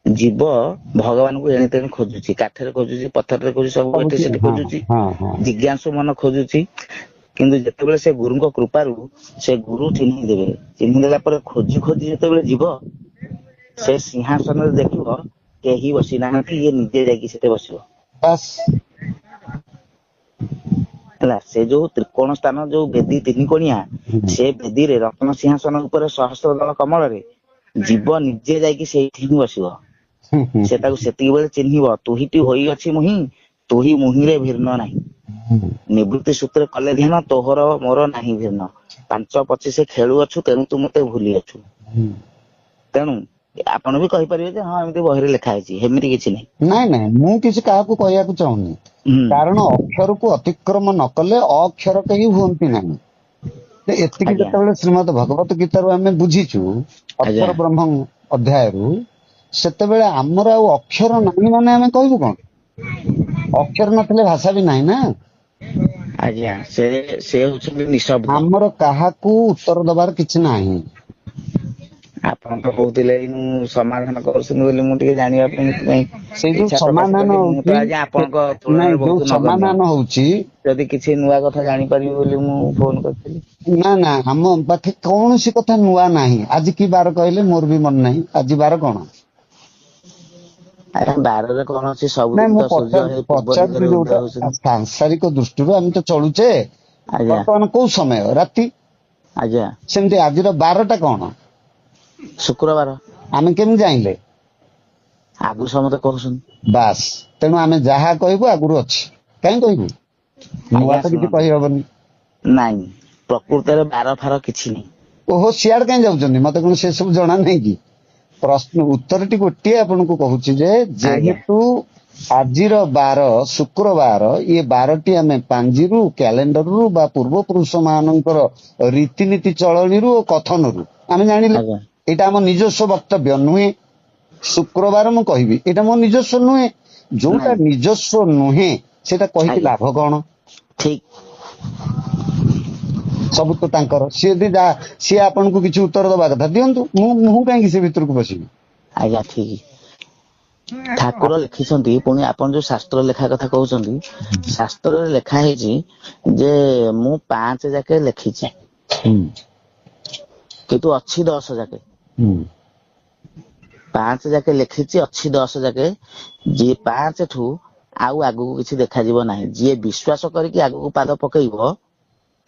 S1: ଜୀବ ଭଗବାନଙ୍କୁ ଏଣେ ତେଣେ ଖୋଜୁଛି, କାଠରେ ଖୋଜୁଛି, ପଥରରେ ଖୋଜୁଛି, ସବୁ ଏଠି ସେଠି
S2: ହଁ
S1: ଖୋଜୁଛି,
S2: ହଁ ହଁ
S1: ଜିଜ୍ଞାସୁ ମନ ଖୋଜୁଛି। କିନ୍ତୁ ଯେତେବେଳେ ସେ ଗୁରୁଙ୍କ କୃପାରୁ ସେ ଗୁରୁ ଚିହ୍ନି ଦେବେ, ଚିହ୍ନି ଦେଲା ପରେ ଖୋଜି ଖୋଜି ଯେତେବେଳେ ଯିବ, ସେ ସିଂହାସନରେ ଦେଖିବ କେହି ବସି ନାହାନ୍ତି, ଇଏ ନିଜେ ଯାଇକି ସେଠି ବସିବ।
S2: ବାସ୍।
S1: ହେଲା, ସେ ଯୋଉ ତ୍ରିକୋଣ ସ୍ଥାନ, ଯୋଉ ବେଦୀ ତିନି କୋଣିଆ,
S2: ହୁଁ
S1: ସେ ବେଦୀରେ ରତ୍ନ ସିଂହାସନ ଉପରେ ସହସ୍ର ଦଳ କମଳରେ ଜୀବ ନିଜେ ଯାଇକି ସେଇଠି ହିଁ ବସିବ।
S2: ହୁଁ ହୁଁ
S1: ସେ ତାକୁ ସେତିକି ବେଳେ ଚିହ୍ନିବ, ତୁହିଟି ହୋଇଅଛି ମୁହିଁ, ତୁହି ମୁହିଁରେ ଭିନ୍ନ ନାହିଁ।
S2: ହୁଁ।
S1: ନିବୃତ୍ତି ସୂତ୍ରେ କଲେ ଧ୍ୟାନ, ତୋହର ମୋର ନାହିଁ ଭିନ୍ନ। ପାଞ୍ଚ ପଚିଶେ ଖେଳୁଅଛୁ, ତେଣୁ ତୁ ମତେ ଭୁଲି ଅଛୁ।
S2: ହୁଁ।
S1: ତେଣୁ ଆପଣ ବି କହିପାରିବେ ଯେ ହଁ ଏମିତି ବହିରେ ଲେଖା ହେଇଛି, ସେମିତି କିଛି ନାହିଁ।
S2: ନାଇଁ ନାଇଁ, ମୁଁ କିଛି କାହାକୁ କହିବାକୁ ଚାହୁଁନି।
S1: ହୁଁ
S2: କାରଣ ଅକ୍ଷରକୁ ଅତିକ୍ରମ ନ କଲେ ଅକ୍ଷର କେହି ହୁଅନ୍ତି ନାହିଁ। ଏତିକି
S1: ଆଜ୍ଞା
S2: ଯେତେବେଳେ ଶ୍ରୀମଦ୍ ଭଗବତ ଗୀତାରୁ ଆମେ ବୁଝିଛୁ,
S1: ଆଜ୍ଞା
S2: ଅକ୍ଷର ବ୍ରହ୍ମ ଅଧ୍ୟାୟରୁ, ସେତେବେଳେ ଆମର ଆଉ ଅକ୍ଷର ନାହିଁ ମାନେ ଆମେ କହିବୁ କଣ? ଅକ୍ଷର ନଥିଲେ ଭାଷା ବି ନାହିଁ ନା।
S1: ଆଜ୍ଞା, ସେ ହଉଛନ୍ତି ନିଃଶବ୍ଦ।
S2: ଆମର କାହାକୁ ଉତ୍ତର ଦବାର କିଛି ନାହିଁ।
S1: ଆପଣ ତ କହୁଥିଲେ ମୁଁ ସମାଧାନ କରୁଛନ୍ତି ବୋଲି, ମୁଁ ଟିକେ ଜାଣିବା ପାଇଁ
S2: ସେଇ ଯୋଉ
S1: ଇଚ୍ଛା ପ୍ରକାଶ
S2: ସମାଧାନ
S1: କଲି। ମୁଁ
S2: ହଉଛି,
S1: ତ ଆଜ୍ଞା ଆପଣଙ୍କ
S2: ନାଇଁ
S1: ତୁଳନାରେ
S2: ଯୋଉ
S1: ବହୁତ ନଗଣ୍ୟ।
S2: ସମାଧାନ ହଉଛି,
S1: ଯଦି କିଛି ନୂଆ କଥା ଜାଣିପାରିବି ବୋଲି ମୁଁ ଫୋନ କରିଥିଲି।
S2: ନା ନା, ଆମ ପାଖେ କୌଣସି କଥା ନୂଆ ନାହିଁ। ଆଜି କି ବାର କହିଲେ? ମୋର ବି ମନେ ନାହିଁ। ଆଜି ବାର କଣ?
S1: ଆଜ୍ଞା ବାରରେ କଣ ଅଛି?
S2: ନାଇଁ
S1: ସବୁଦିନ
S2: ମୁଁ
S1: ତ ସୂର୍ଯ୍ୟ ହେଇ ପୂର୍ବ
S2: ପଚାରୁଛି
S1: ଦିଗରେ ଉଦୟ
S2: ଯୋଉଟା
S1: ହଉଛନ୍ତି।
S2: ସାଂସାରିକ ଦୃଷ୍ଟିରୁ ଆମେ ତ ଚଳୁଛେ।
S1: ଆଜ୍ଞା
S2: ବର୍ତ୍ତମାନ କୋଉ ସମୟ? ରାତି।
S1: ଆଜ୍ଞା
S2: ସେମିତି ଆଜିର ବାରଟା କଣ?
S1: ଶୁକ୍ରବାର।
S2: ଆମେ କେମିତି ଜାଣିଲେ?
S1: ଆଗରୁ ସମସ୍ତେ କହୁଛନ୍ତି।
S2: ବାସ୍, ତେଣୁ ଆମେ ଯାହା କହିବୁ ଆଗରୁ ଅଛି। କାହିଁ କହିବୁ? ନୂଆ
S1: ଆଜ୍ଞା
S2: ତ କିଛି
S1: ଶୁଣନ୍ତୁ,
S2: କହିହବନି।
S1: ନାଇଁ ପ୍ରକୃତରେ ବାର ଫାର କିଛି ନାହିଁ।
S2: ଓହୋ, ସିଆଡେ କାହିଁ ଯାଉଛନ୍ତି? ମତେ କଣ ସେ ସବୁ ଜଣା ନାହିଁ କି? ପ୍ରଶ୍ନ ଉତ୍ତରଟି ଗୋଟିଏ ଆପଣଙ୍କୁ କହୁଛି ଯେ,
S1: ଆଜ୍ଞା
S2: ଯେହେତୁ ଆଜିର ବାର ଶୁକ୍ରବାର, ଇଏ ବାରଟି ଆମେ ପାଞ୍ଜିରୁ, କ୍ୟାଲେଣ୍ଡରରୁ ବା ପୂର୍ବ ପୁରୁଷ ମାନଙ୍କର ରୀତିନୀତି ଚଳଣିରୁ ଓ କଥନରୁ ଆମେ ଜାଣିଲେ।
S1: ଆଜ୍ଞା
S2: ଏଇଟା ଆମ ନିଜସ୍ୱ ବକ୍ତବ୍ୟ ନୁହେଁ। ଶୁକ୍ରବାର ମୁଁ କହିବି, ଏଇଟା ମୋ ନିଜସ୍ୱ ନୁହେଁ। ଯୋଉଟା
S1: ନାଇଁ
S2: ନିଜସ୍ୱ ନୁହେଁ, ସେଇଟା କହିକି
S1: ଆଜ୍ଞା
S2: ଲାଭ କଣ?
S1: ଠିକ
S2: ସବୁ ତ ତାଙ୍କର। ସିଏ ଯଦି ସିଏ ଆପଣଙ୍କୁ କିଛି ଉତ୍ତର ଦବା କଥା ଦିଅନ୍ତୁ। ମୁଁ କାହିଁକି ସେ ଭିତରକୁ ପଶିବି?
S1: ଆଜ୍ଞା ଠିକ। ଠାକୁର ଲେଖିଛନ୍ତି, ପୁଣି ଆପଣ ଯୋଉ ଶାସ୍ତ୍ର ଲେଖା କଥା କହୁଛନ୍ତି, ଶାସ୍ତ୍ରରେ ଲେଖା ହେଇଛି ଯେ ମୁଁ 5 ଯାକେ ଲେଖିଛି।
S2: ହୁଁ
S1: କିନ୍ତୁ ଅଛି 10 ଯାକେ।
S2: ହୁଁ
S1: 5 ଯାକେ ଲେଖିଛି, ଅଛି 10 ଯାକେ। ଯିଏ 5 ଠୁ ଆଉ ଆଗକୁ କିଛି ଦେଖାଯିବ ନାହିଁ। ଯିଏ ବିଶ୍ଵାସ କରିକି ଆଗକୁ ପାଦ ପକେଇବ,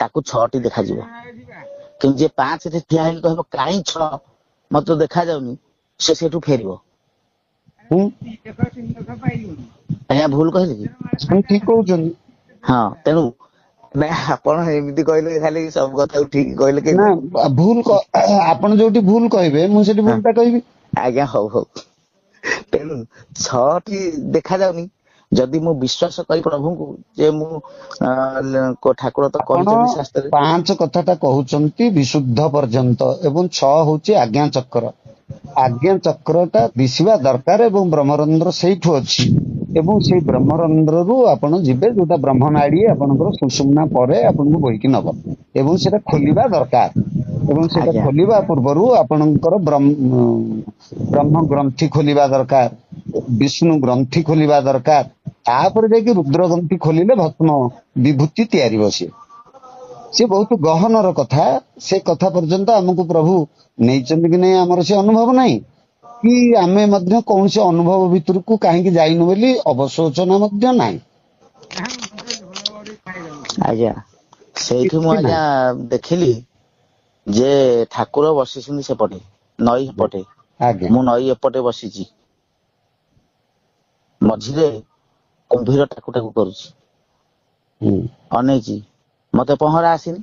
S1: ତାକୁ 6ଟି ଦେଖାଯିବ। କିନ୍ତୁ ଯିଏ 5ରେ ଠିଆ ହେଇକି କହିବ କାହିଁ 6 ମତେ ତ ଦେଖା ଯାଉନି, ସେ ସେଠୁ ଫେରିବ।
S2: ହୁଁ
S1: ଆଜ୍ଞା ଭୁଲ କହିଲି କି?
S2: ଆପଣ ଠିକ କହୁଛନ୍ତି।
S1: ହଁ, ତେଣୁ ନାଇଁ ଆପଣ ଏମିତି କହିଲେ ଖାଲି ସବୁ କଥାକୁ ଠିକ କହିଲେ
S2: ନା
S1: କେମିତି?
S2: ଆପଣ ଯୋଉଠି ଭୁଲ କହିବେ, ମୁଁ ସେଠି
S1: ହଁ
S2: ଭୁଲ ଟା କହିବି।
S1: ଆଜ୍ଞା ହଉ ହଉ। ତେଣୁ 6ଟି ଦେଖାଯାଉନି। ଯଦି ମୁଁ ବିଶ୍ୱାସ କରି ପ୍ରଭୁଙ୍କୁ ଯେ ମୁଁ ଠାକୁର ତ
S2: ଆପଣ
S1: କହିଛନ୍ତି ଶାସ୍ତ୍ରରେ
S2: 5 କଥାଟା କହୁଛନ୍ତି ବିଶୁଦ୍ଧ ପର୍ଯ୍ୟନ୍ତ ଏବଂ 6 ହଉଛି ଆଜ୍ଞା ଚକ୍ର। ଆଜ୍ଞା ଚକ୍ରଟା ଦିଶିବା ଦରକାର ଏବଂ ବ୍ରହ୍ମରନ୍ଧ୍ର ସେଇଠୁ ଅଛି ଏବଂ ସେଇ ବ୍ରହ୍ମରନ୍ଧ୍ରରୁ ଆପଣ ଯିବେ ଯୋଉଟା ବ୍ରହ୍ମନାଡି ଆପଣଙ୍କର ସୁଷୁମ୍ନା ପରେ ଆପଣଙ୍କୁ ବୋହିକି ନବ ଏବଂ ସେଟା ଖୋଲିବା ଦରକାର ଏବଂ ସେଟା
S1: ଆଜ୍ଞା
S2: ଖୋଲିବା ପୂର୍ବରୁ ଆପଣଙ୍କର ବ୍ରହ୍ମ ଗ୍ରନ୍ଥି ଖୋଲିବା ଦରକାର, ବିଷ୍ଣୁ ଗ୍ରନ୍ଥି ଖୋଲିବା ଦରକାର, ତାପରେ ଯାଇକି ରୁଦ୍ର ଗ୍ରନ୍ଥି ଖୋଲିଲେ ଭସ୍ମ ବିଭୂତି ତିଆରି ବସିବ। ସେ ବହୁତ ଗହନର କଥା, ସେ କଥା ପର୍ଯ୍ୟନ୍ତ ଆମକୁ ପ୍ରଭୁ ନେଇଛନ୍ତି କି ନାଇଁ ଆମର ସେ ଅନୁଭବ ନାହିଁ କି ଆମେ ମଧ୍ୟ କୌଣସି ଅନୁଭବ ଭିତରକୁ କାହିଁକି ଯାଇନୁ ବୋଲି ଅବଶୋଚନା ମଧ୍ୟ ନାହିଁ।
S1: ଆଜ୍ଞା ସେଇଠି ମୁଁ
S2: କିଛି
S1: ଆଜ୍ଞା
S2: ନାହିଁ।
S1: ଦେଖିଲି ଯେ ଠାକୁର ବସିଛନ୍ତି ସେପଟେ ନଈ ଏପଟେ,
S2: ଆଜ୍ଞା
S1: ମୁଁ ନଈ ଏପଟେ ବସିଛି, ମଝିରେ କୁମ୍ଭୀର ଟାକୁ ଟାକୁ କରୁଛି,
S2: ହୁଁ
S1: ଅନେଇଛି। ମତେ ପହଁରା ଆସିନି,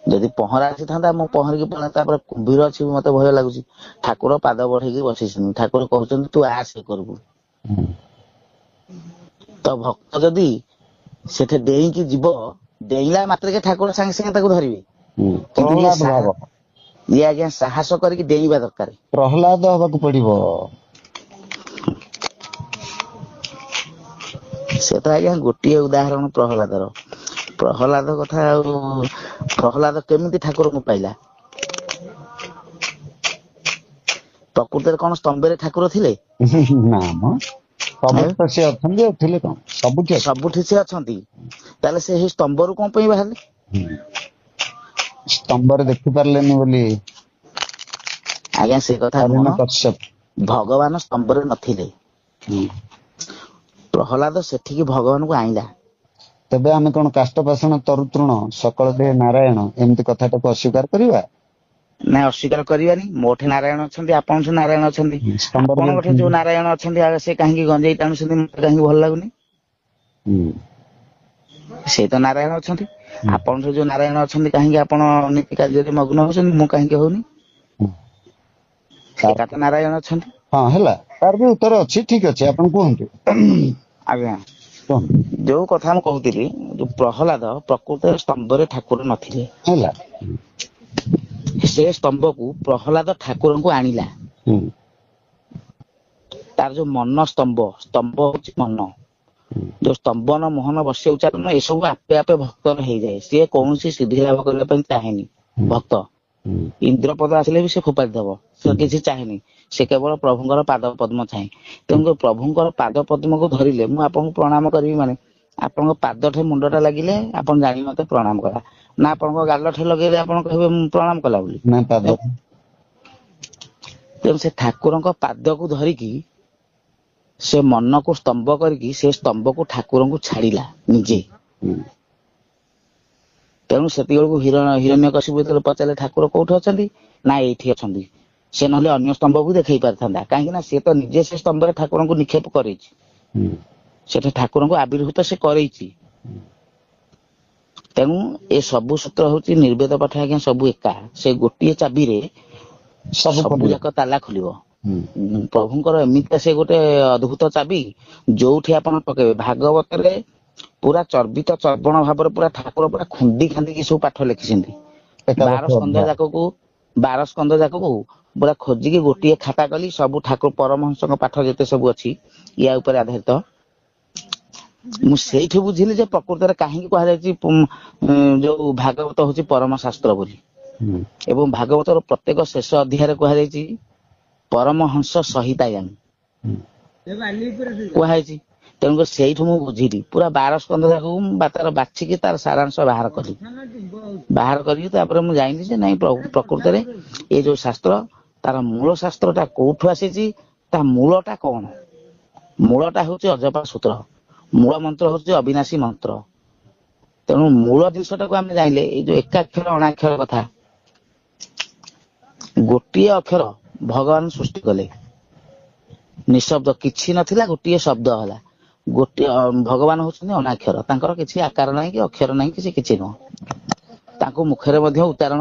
S1: ଯଦି ପହଁରା ଆସିଥାନ୍ତା ମୁଁ ପହଁରିକି ପଳେଇ, ତାପରେ କୁମ୍ଭୀର ଅଛି ମତେ ଭୟ ଲାଗୁଛି। ଠାକୁର ପାଦ ବଢେଇକି ବସିଛନ୍ତି, ଠାକୁର କହୁଛନ୍ତି ତୁ ଆସେ କରବୁ।
S2: ହୁଁ
S1: ତ ଭକ୍ତ ଯଦି ସେଠି ଡେଇଁକି ଯିବ, ଡେଇଁଲା ମାତ୍ରକେ ଠାକୁର ସାଙ୍ଗେ ସାଙ୍ଗେ ତାକୁ ଧରିବେ।
S2: ହୁଁ
S1: କିନ୍ତୁ
S2: ପ୍ରହ୍ଲାଦ ଭାବ,
S1: ଇଏ ଆଜ୍ଞା ସାହସ କରିକି ଡେଇଁବା ଦରକାର।
S2: ପ୍ରହ୍ଲାଦ ହବାକୁ ପଡିବ।
S1: ସେ ତ ଆଜ୍ଞା ଗୋଟିଏ ଉଦାହରଣ ପ୍ରହ୍ଲାଦର। ପ୍ରହ୍ଲାଦ କଥା ଆଉ ପ୍ରହ୍ଲାଦ କେମିତି ଠାକୁରଙ୍କୁ ପାଇଲା? ପ୍ରକୃତରେ କଣ ସ୍ତମ୍ଭରେ ଠାକୁର ଥିଲେ?
S2: ନା ମ ସବୁଠି ତ ସେ ଅଛନ୍ତି ଆଉ ଥିଲେ କଣ,
S1: ସବୁଠି ସେ ଅଛନ୍ତି, ତାହେଲେ ସେ ସ୍ତମ୍ଭରୁ କଣ ପାଇଁ ବାହାରିଲେ?
S2: ସ୍ତମ୍ଭରେ ଦେଖି ପାରିଲେନି ବୋଲି
S1: ଆଜ୍ଞା ସେ କଥା ନୁହଁ,
S2: ହିରଣ୍ୟକଶ୍ୟପ।
S1: ଭଗବାନ ସ୍ତମ୍ଭରେ ନଥିଲେ,
S2: ହୁଁ
S1: ପ୍ରହ୍ଲାଦ ସେଠିକି ଭଗବାନଙ୍କୁ ଆଇଁଲା।
S2: ତେବେ ଆମେ କଣ କାଷ୍ଠ ପାଷାଣ ତରୁତୃଣ ସକଳ ଦେହ ନାରାୟଣ ଏମିତି କଥାଟାକୁ ଅସ୍ୱୀକାର କରିବା?
S1: ନାଇଁ ଅସ୍ୱୀକାର କରିବାନି। ମୋଠି ନାରାୟଣ ଅଛନ୍ତି, ଆପଣଙ୍କ ନାରାୟଣ ଅଛନ୍ତି,
S2: ସ୍ତମ୍ଭରେ
S1: ଆପଣଙ୍କଠି
S2: ଯାଇଛନ୍ତି।
S1: ଯୋଉ ନାରାୟଣ ଅଛନ୍ତି ସେ କାହିଁକି ଗଞ୍ଜେଇ ଟାଣୁଛନ୍ତି, ମତେ କାହିଁକି ଭଲ ଲାଗୁନି?
S2: ହୁଁ
S1: ସେ ତ ନାରାୟଣ ଅଛନ୍ତି,
S2: ହୁଁ
S1: ଆପଣଙ୍କ ଯୋଉ ନାରାୟଣ ଅଛନ୍ତି କାହିଁକି ଆପଣ ନୀତି କାର୍ଯ୍ୟରେ ମଗ୍ନ ହଉଛନ୍ତି, ମୁଁ କାହିଁକି ହଉନି?
S2: ହୁଁ।
S1: ଏକା ତ ନାରାୟଣ ଅଛନ୍ତି।
S2: ହଁ ହେଲା, ତାର ବି ଉତ୍ତର ଅଛି, ଠିକ ଅଛି ଆପଣ କୁହନ୍ତୁ।
S1: ଆଜ୍ଞା
S2: କୁହନ୍ତୁ
S1: ଯୋଉ କଥା ମୁଁ କହୁଥିଲି, ଯୋଉ ପ୍ରହ୍ଲାଦ ପ୍ରକୃତରେ ସ୍ତମ୍ଭରେ ଠାକୁର ନଥିଲେ।
S2: ହେଲା।
S1: ସେ ସ୍ତମ୍ଭକୁ ପ୍ରହ୍ଲାଦ ଠାକୁରଙ୍କୁ ଆଣିଲା।
S2: ହୁଁ
S1: ତାର ଯୋଉ ମନ ସ୍ତମ୍ଭ, ସ୍ତମ୍ଭ ହଉଛି ମନ, ଯୋଉ ସ୍ତମ୍ଭନ ମୋହନ ବସେ ଉଚ୍ଚାଟନ ଏସବୁ ଆପେ ଆପେ ଭକ୍ତର ହେଇଯାଏ। ସିଏ କୌଣସି ସିଦ୍ଧି ଲାଭ କରିବା ପାଇଁ ଚାହେଁନି
S2: ହୁଁ
S1: ଭକ୍ତ।
S2: ହୁଁ
S1: ଇନ୍ଦ୍ରପଦ ଆସିଲେ ବି ସେ ଫୋପାଡ଼ି ଦବ, ସେ
S2: ହୁଁ
S1: କିଛି ଚାହେଁନି, ସେ କେବଳ ପ୍ରଭୁଙ୍କର ପାଦ ପଦ୍ମ ଚାହେଁ। ତେଣୁ ପ୍ରଭୁଙ୍କର ପାଦ ପଦ୍ମକୁ ଧରିଲେ ମୁଁ ଆପଣଙ୍କୁ ପ୍ରଣାମ କରିବି ମାନେ ଆପଣଙ୍କ ପାଦଠେ ମୁଣ୍ଡ ଟା ଲାଗିଲେ ଆପଣ ଜାଣିବେ ମତେ ପ୍ରଣାମ କଲା, ନା ଆପଣଙ୍କ ଗାଲଠେ ଲଗେଇଲେ ଆପଣ କହିବେ ମୁଁ ପ୍ରଣାମ କଲା ବୋଲି।
S2: ନା ପାଦ
S1: ତେଣୁ ସେ ଠାକୁରଙ୍କ ପାଦକୁ ଧରିକି ସେ ମନକୁ ସ୍ତମ୍ଭ କରିକି ସେ ସ୍ତମ୍ଭକୁ ଠାକୁରଙ୍କୁ ଛାଡିଲା ନିଜେ।
S2: ହୁଁ
S1: ତେଣୁ ସେତିକି ବେଳକୁ ହିରଣ୍ୟକଶିପୁ ଯେତେବେଳେ ପଚାରିଲେ ଠାକୁର କୋଉଠି ଅଛନ୍ତି, ନା ଏଇଠି ଅଛନ୍ତି। ସେ ନହେଲେ ଅନ୍ୟ ସ୍ତମ୍ଭକୁ ଦେଖେଇ ପାରିଥାନ୍ତା, କାହିଁକି ନା ସେ ତ ନିଜେ ସେ ସ୍ତମ୍ଭରେ ଠାକୁରଙ୍କୁ ନିକ୍ଷେପ କରେଇଛି।
S2: ହୁଁ
S1: ସେଠି ଠାକୁରଙ୍କୁ ଆବିର୍ଭୂତ ସେ କରେଇଛି। ତେଣୁ ଏ ସବୁ ସୂତ୍ର ହଉଛି ନିର୍ବେଦ ପାଠ ଆଜ୍ଞା ସବୁ ଏକା, ସେ ଗୋଟିଏ ଚାବିରେ ସବୁ ଯାକ ତାଲା ଖୋଲିବ।
S2: ହୁଁ
S1: ପ୍ରଭୁଙ୍କର ଏମିତି ସେ ଗୋଟେ ଅଦ୍ଭୁତ ଚାବି, ଯୋଉଠି ଆପଣ ପକେଇବେ। ଭାଗବତରେ ପୁରା ଚର୍ବିତ ଚର୍ବଣ ଭାବରେ ପୁରା ଠାକୁର ପୁରା ଖୁନ୍ଦି ଖାନ୍ଦିକି ସବୁ ପାଠ ଲେଖିଛନ୍ତି।
S2: ଏକାଦଶ
S1: ବାର ସ୍କନ୍ଧ
S2: ଅଧ୍ୟାୟ।
S1: ଯାକକୁ ପୁରା ଖୋଜିକି ଗୋଟିଏ ଖାତା କଲି, ସବୁ ଠାକୁର ପରମହଂସଙ୍କ ପାଠ ଯେତେ ସବୁ ଅଛି ୟା ଉପରେ ଆଧାରିତ। ମୁଁ ସେଇଠୁ ବୁଝିଲି ଯେ ପ୍ରକୃତରେ କାହିଁକି କୁହାଯାଇଛି ଯୋଉ ଭାଗବତ ହଉଛି ପରମ ଶାସ୍ତ୍ର ବୋଲି।
S2: ହୁଁ
S1: ଏବଂ ଭାଗବତର ପ୍ରତ୍ୟେକ ଶେଷ ଅଧ୍ୟାୟରେ କୁହାଯାଇଛି ପରମହଂସ ସହିତାୟନ କୁହାଯାଇଛି। ତେଣୁକରି ସେଇଠୁ ମୁଁ ବୁଝିଲି, ପୁରା 12 ସ୍କନ୍ଧ ଯାକକୁ ମୁଁ ତାର ବାଛିକି ତାର ସାରାଂଶ ବାହାର କଲି। ବାହାର କରିକି ତାପରେ ମୁଁ ଜାଣିଲି ଯେ ନାଇଁ ପ୍ରକୃତରେ ଏଇ ଯୋଉ ଶାସ୍ତ୍ର, ତାର ମୂଳ ଶାସ୍ତ୍ର ଟା କୋଉଠୁ ଆସିଛି, ତା ମୂଳ ଟା କଣ? ମୂଳଟା ହଉଛି ଅଜପା ସୂତ୍ର, ମୂଳ ମନ୍ତ୍ର ହଉଛି ଅବିନାଶୀ ମନ୍ତ୍ର। ତେଣୁ ମୂଳ ଜିନିଷ ଟାକୁ ଆମେ ଜାଣିଲେ, ଏଇ ଯୋଉ ଏକାକ୍ଷର ଅଣାକ୍ଷର କଥା, ଗୋଟିଏ ଅକ୍ଷର ଭଗବାନ ସୃଷ୍ଟି କଲେ। ନିଃଶବ୍ଦ କିଛି ନଥିଲା, ଗୋଟିଏ ଶବ୍ଦ ହେଲା। ଗୋଟିଏ ଭଗବାନ ହଉଛନ୍ତି ଅନାକ୍ଷର, ତାଙ୍କର କିଛି ଆକାର ନାହିଁ କି ଅକ୍ଷର ନାହିଁ କି ସେ କିଛି ନୁହଁ। ତାଙ୍କୁ ମୁଖରେ ମଧ୍ୟ ଉଚ୍ଚାରଣ